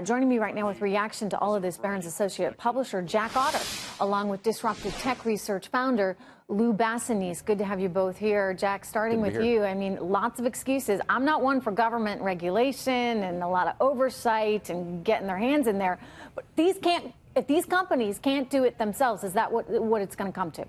Joining me right now with reaction to all of this, Barron's associate publisher Jack Otter, along with Disruptive Tech Research founder Lou Bassanese. Good to have you both here. Jack, starting with you. I mean, lots of excuses. I'm not one for government regulation and a lot of oversight and getting their hands in there. But if these companies can't do it themselves, is that what it's going to come to?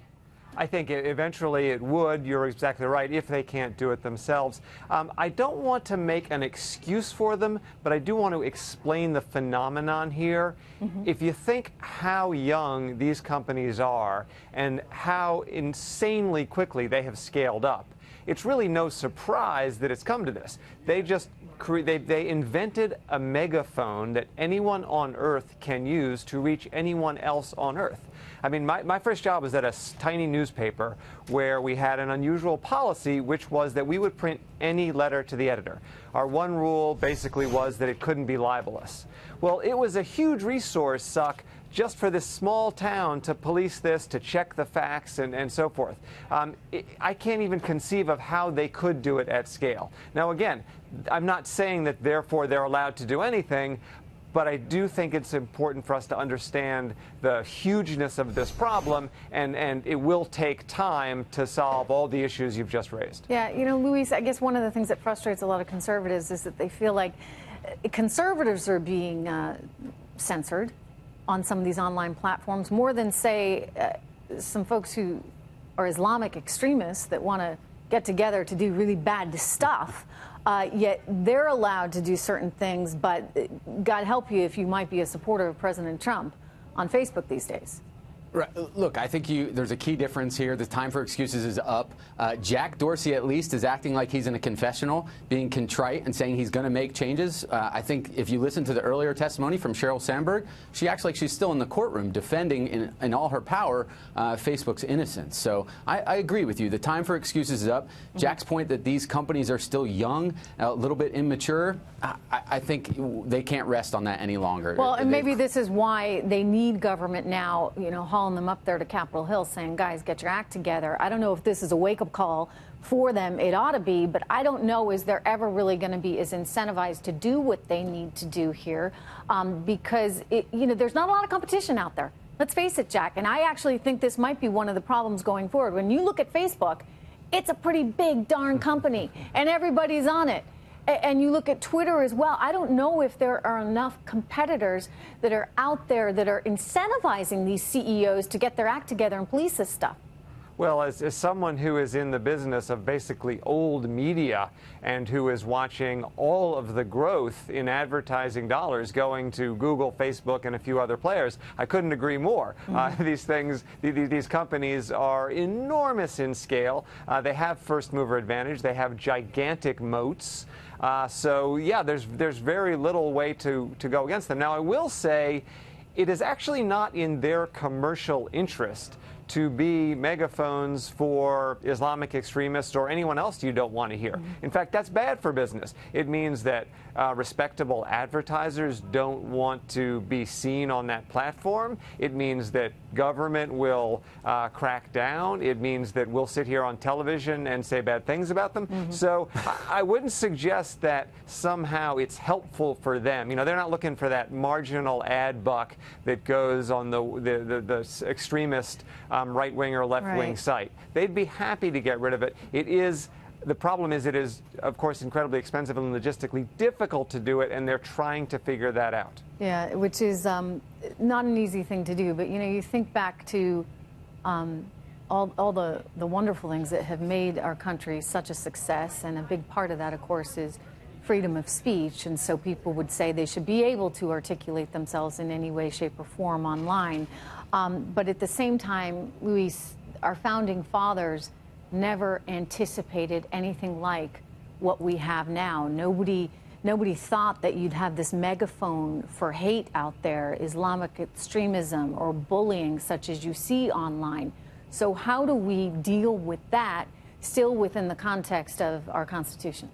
I think eventually it would. You're exactly right, if they can't do it themselves. I don't want to make an excuse for them, but I do want to explain the phenomenon here. If you think how young these companies are and how insanely quickly they have scaled up, it's really no surprise that it's come to this. They invented a megaphone that anyone on Earth can use to reach anyone else on Earth. I mean, my first job was at a tiny newspaper where we had an unusual policy, which was that we would print any letter to the editor. Our one rule basically was that it couldn't be libelous. Well, it was a huge resource suck just for this small town to police this, to check the facts, and so forth. I can't even conceive of how they could do it at scale. Now, again, I'm not saying that therefore they're allowed to do anything, but I do think it's important for us to understand the hugeness of this problem, and it will take time to solve all the issues you've just raised. Yeah, you know, Luis, I guess one of the things that frustrates a lot of conservatives is that they feel like conservatives are being censored on some of these online platforms more than, say, some folks who are Islamic extremists that want to get together to do really bad stuff. Yet they're allowed to do certain things, but God help you if you might be a supporter of President Trump on Facebook these days. Right. Look, I think there's a key difference here. The time for excuses is up. Jack Dorsey, at least, is acting like he's in a confessional, being contrite and saying he's going to make changes. I think if you listen to the earlier testimony from Sheryl Sandberg, she acts like she's still in the courtroom defending in all her power Facebook's innocence. So I agree with you. The time for excuses is up. Jack's point that these companies are still young, a little bit immature, I think they can't rest on that any longer. Well, and maybe this is why they need government now, you know, hauling them up there to Capitol Hill saying, guys, get your act together. I don't know if this is a wake-up call for them. It ought to be, but I don't know, is they're ever really going to be as incentivized to do what they need to do here, because, you know, there's not a lot of competition out there. Let's face it, Jack, and I actually think this might be one of the problems going forward. When you look at Facebook, it's a pretty big darn company, and everybody's on it. And you look at Twitter as well. I don't know if there are enough competitors that are out there that are incentivizing these CEOs to get their act together and police this stuff. Well, as someone who is in the business of basically old media and who is watching all of the growth in advertising dollars going to Google, Facebook, and a few other players, I couldn't agree more. These companies are enormous in scale. They have first mover advantage. They have gigantic moats. So, yeah, there's very little way to go against them. Now, I will say it is actually not in their commercial interest to be megaphones for Islamic extremists or anyone else you don't want to hear. In fact, that's bad for business. It means that respectable advertisers don't want to be seen on that platform. It means that government will crack down. It means that we'll sit here on television and say bad things about them. So I wouldn't suggest that somehow it's helpful for them. You know, they're not looking for that marginal ad buck that goes on the extremist right-wing or left-wing site. They'd be happy to get rid of it. The problem is it is, of course, incredibly expensive and logistically difficult to do it, and they're trying to figure that out. Yeah, which is not an easy thing to do. But, you know, you think back to all the wonderful things that have made our country such a success, and a big part of that, of course, is freedom of speech. And so people would say they should be able to articulate themselves in any way, shape, or form online. But at the same time, Luis, our founding fathers never anticipated anything like what we have now. Nobody thought that you'd have this megaphone for hate out there, Islamic extremism or bullying such as you see online. So how do we deal with that still within the context of our Constitution?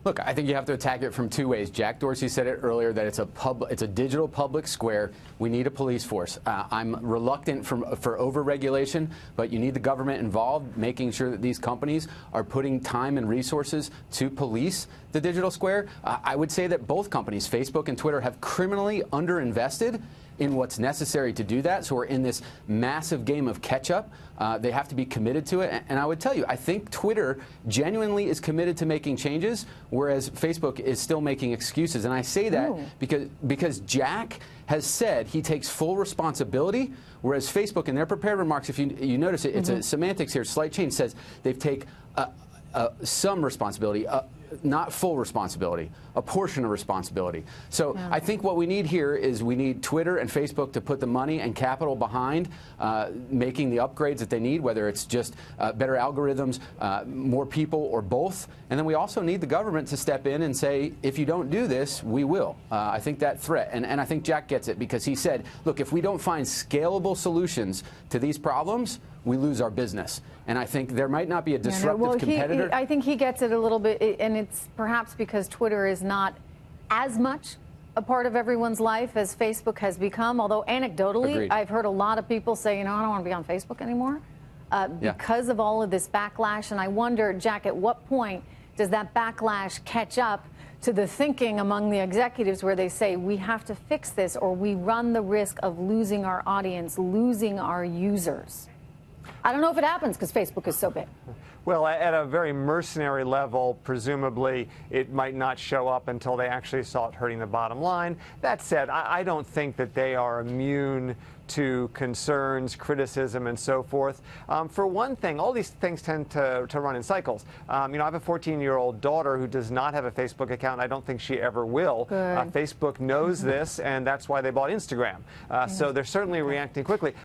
Look, I think you have to attack it from two ways. Jack Dorsey said it earlier that it's a digital public square. We need a police force. I'm reluctant for over-regulation, but you need the government involved, making sure that these companies are putting time and resources to police the digital square. I would say that both companies, Facebook and Twitter, have criminally underinvested in what's necessary to do that. So we're in this massive game of catch-up. They have to be committed to it. And I would tell you, I think Twitter genuinely is committed to making changes, whereas Facebook is still making excuses. And I say that because Jack has said he takes full responsibility, whereas Facebook, in their prepared remarks, if you notice it, it's a semantics here, slight change, says they've taken some responsibility, not full responsibility, a portion of responsibility. So I think what we need here is we need Twitter and Facebook to put the money and capital behind making the upgrades that they need, whether it's just better algorithms, more people, or both. And then we also need the government to step in and say, if you don't do this, we will. I think that threat, and I think Jack gets it, because he said, look, if we don't find scalable solutions to these problems, we lose our business. And I think there might not be a disruptive competitor. I think he gets it a little bit, and it's perhaps because Twitter is not as much a part of everyone's life as Facebook has become, although anecdotally, Agreed. I've heard a lot of people say, I don't want to be on Facebook anymore because of all of this backlash. And I wonder, Jack, at what point does that backlash catch up to the thinking among the executives where they say, we have to fix this or we run the risk of losing our audience, losing our users? I don't know if it happens because Facebook is so big. Well, at a very mercenary level, presumably it might not show up until they actually saw it hurting the bottom line. That said, I don't think that they are immune to concerns, criticism, and so forth. For one thing, all these things tend to run in cycles. I have a 14-year-old daughter who does not have a Facebook account. I don't think she ever will. Facebook knows this, and that's why they bought Instagram. So they're certainly reacting quickly.